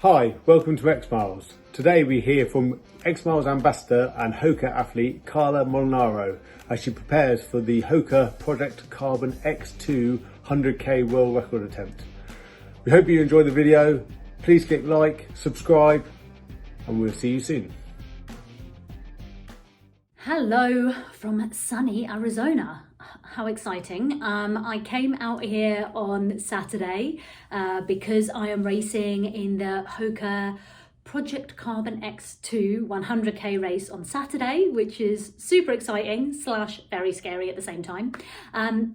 Hi, welcome to XMiles. Today we hear from XMiles ambassador and Hoka athlete Carla Molinaro as she prepares for the Hoka Project Carbon X2 100k world record attempt. We hope you enjoy the video. Please click like, subscribe, and we'll see you soon. Hello from sunny Arizona. How exciting. I came out here on Saturday because I am racing in the Hoka Project Carbon X2 100k race on Saturday, which is super exciting / very scary at the same time.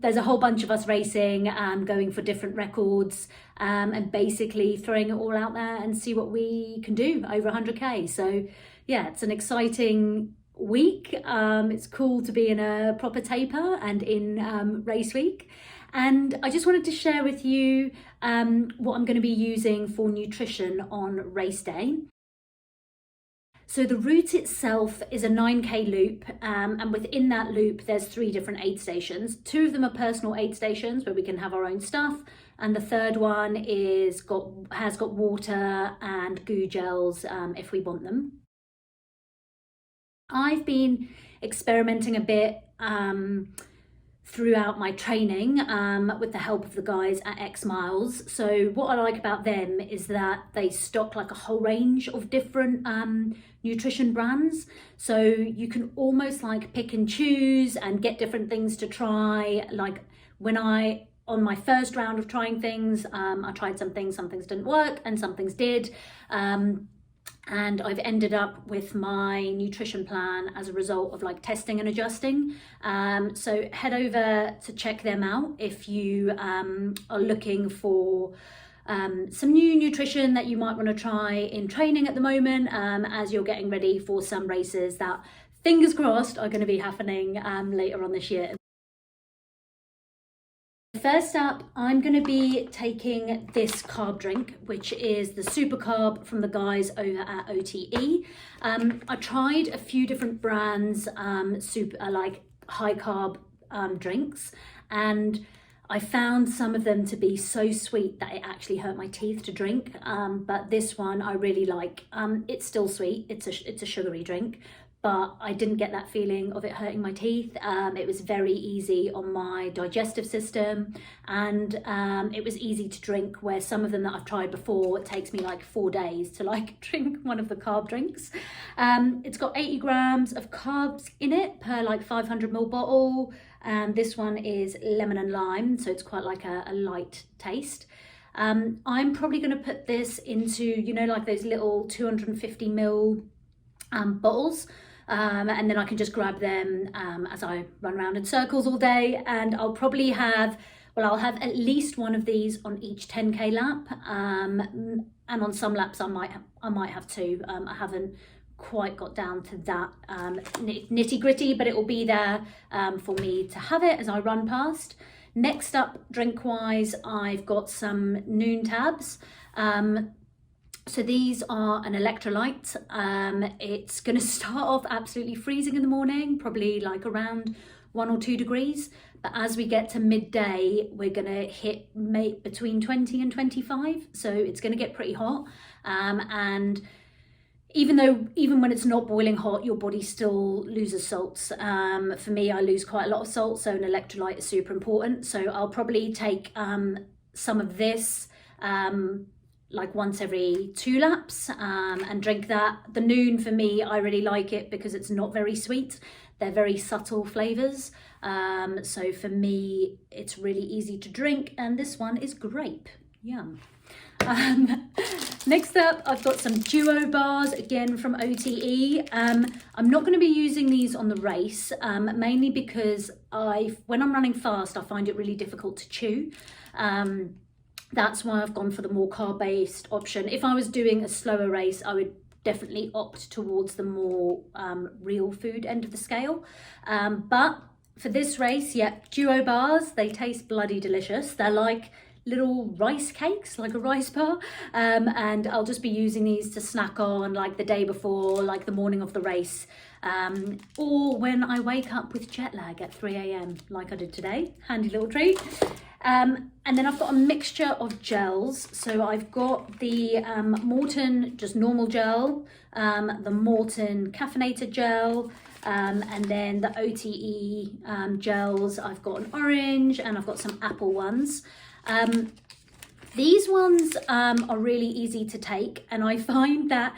There's a whole bunch of us racing, going for different records, and basically throwing it all out there and see what we can do over 100k. So yeah, it's an exciting week. It's cool to be in a proper taper and in race week, and I just wanted to share with you what I'm going to be using for nutrition on race day. So the route itself is a 9k loop, and within that loop there's 3 different aid stations. 2 of them are personal aid stations where we can have our own stuff, and the third one has got water and goo gels if we want them. I've been experimenting a bit throughout my training with the help of the guys at XMiles. So what I like about them is that they stock like a whole range of different nutrition brands. So you can almost like pick and choose and get different things to try. Like on my first round of trying things, I tried some things didn't work and some things did. And I've ended up with my nutrition plan as a result of like testing and adjusting. So head over to check them out if you are looking for some new nutrition that you might want to try in training at the moment, as you're getting ready for some races that, fingers crossed, are going to be happening later on this year. First up, I'm going to be taking this carb drink, which is the super carb from the guys over at OTE. I tried a few different brands, like high carb drinks, and I found some of them to be so sweet that it actually hurt my teeth to drink. But this one I really like. It's still sweet. It's a sugary drink, but I didn't get that feeling of it hurting my teeth. It was very easy on my digestive system, and it was easy to drink, where some of them that I've tried before, it takes me like 4 days to like drink one of the carb drinks. It's got 80 grams of carbs in it per like 500ml bottle, and this one is lemon and lime, so it's quite like a light taste. I'm probably going to put this into, you know, like those little 250ml bottles. And then I can just grab them as I run around in circles all day, and I'll probably have, I'll have at least one of these on each 10k lap, and on some laps I might have 2. I haven't quite got down to that nitty gritty, but it will be there for me to have it as I run past. Next up, drink wise, I've got some Noon tabs. So these are an electrolyte. It's going to start off absolutely freezing in the morning, probably like around 1 or 2 degrees. But as we get to midday, we're going to hit between 20 and 25. So it's going to get pretty hot. And even when it's not boiling hot, your body still loses salts. For me, I lose quite a lot of salt, so an electrolyte is super important. So I'll probably take some of this like once every 2 laps and drink that. The Noon, for me, I really like it because it's not very sweet. They're very subtle flavors. So for me, it's really easy to drink, and this one is grape. Yum. Next up, I've got some Duo bars, again from OTE. I'm not going to be using these on the race, mainly because when I'm running fast, I find it really difficult to chew. That's why I've gone for the more carb-based option. If I was doing a slower race, I would definitely opt towards the more real food end of the scale. But for this race, yeah, Duo bars, they taste bloody delicious. They're like little rice cakes, like a rice bar, and I'll just be using these to snack on like the day before, like the morning of the race, or when I wake up with jet lag at 3 a.m. like I did today. Handy little treat. And then I've got a mixture of gels. So I've got the Morton just normal gel, the Morton caffeinated gel, and then the OTE gels. I've got an orange and I've got some apple ones. These ones are really easy to take, and I find that,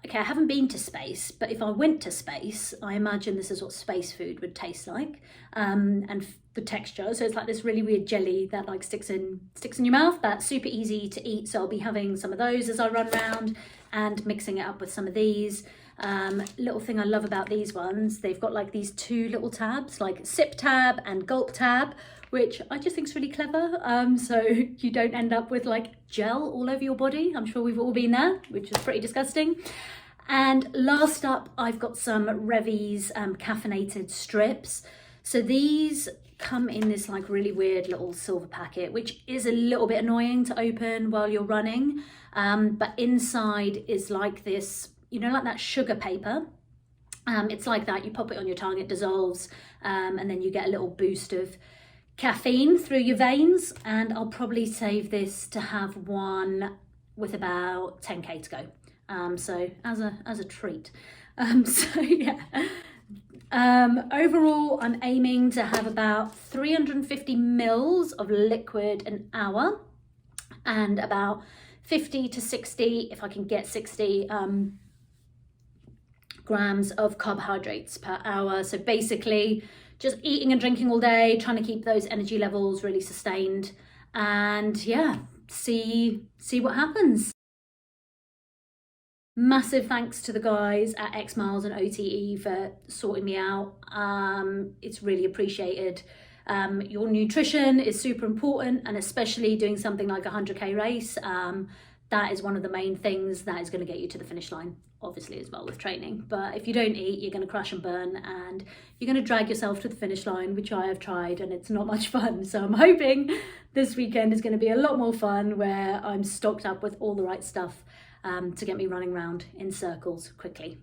okay, I haven't been to space, but if I went to space, I imagine this is what space food would taste like, and the texture. So it's like this really weird jelly that like sticks in your mouth. That's super easy to eat. So I'll be having some of those as I run around and mixing it up with some of these. Little thing I love about these ones, they've got like these two little tabs, like sip tab and gulp tab, which I just think is really clever. So you don't end up with like gel all over your body. I'm sure we've all been there, which is pretty disgusting. And last up, I've got some Revy's caffeinated strips. So these come in this like really weird little silver packet, which is a little bit annoying to open while you're running. But inside is like this, you know, like that sugar paper. It's like that, you pop it on your tongue, it dissolves, and then you get a little boost of caffeine through your veins. And I'll probably save this to have one with about 10k to go. So as a treat. So yeah. Overall, I'm aiming to have about 350 mils of liquid an hour, and about 50 to 60, if I can get 60, grams of carbohydrates per hour. So basically just eating and drinking all day, trying to keep those energy levels really sustained, and yeah, see what happens. Massive thanks to the guys at XMiles and OTE for sorting me out. It's really appreciated. Your nutrition is super important, and especially doing something like a 100k race, that is one of the main things that is going to get you to the finish line, obviously as well with training. But if you don't eat, you're going to crash and burn, and you're going to drag yourself to the finish line, which I have tried, and it's not much fun. So I'm hoping this weekend is going to be a lot more fun, where I'm stocked up with all the right stuff to get me running around in circles quickly.